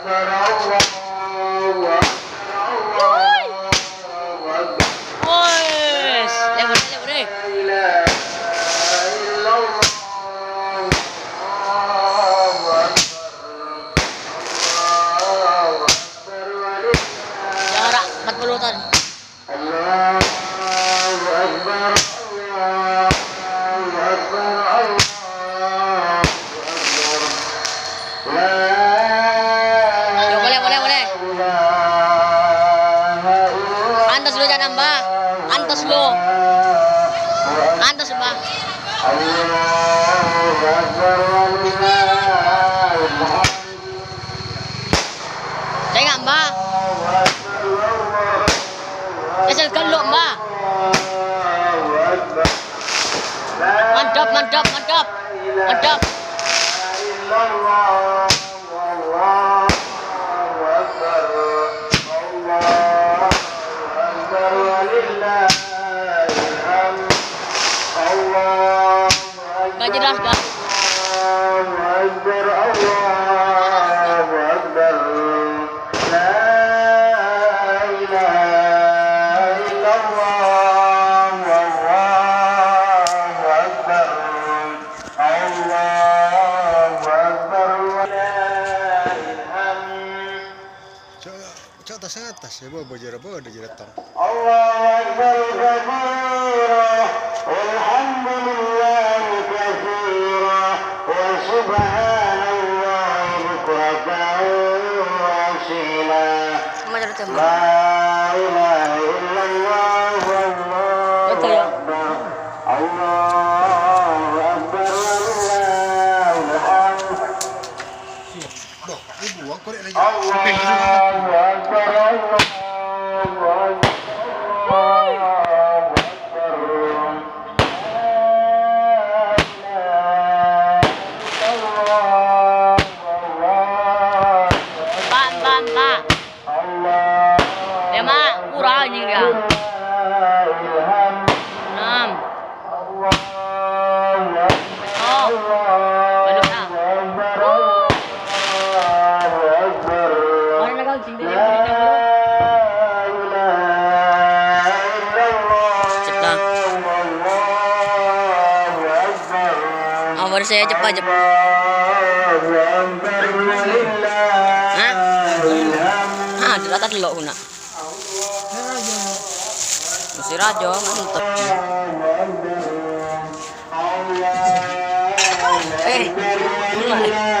Wes, lewat deh. Jarak 40 ton. Boleh. Antos lu jangan nambah. Antos lu. Antos Mbak. Saya nggak Mbak. Saya geluk Mbak. Mantap. Gak jelas gak? atas ya bawa ada jeratang. Allahu akbar kabira walhamdulillahi katsira wa subhanallahi bukratan wa asila. La ilaha illallah wallahu akbar. Allahu akbar walillahil hamd. Boh, ibu aku korek lagi. Allahu akbar. Baru saya cepat. Hah? Di atas lo guna. Masih rajo, mantap. Mulai.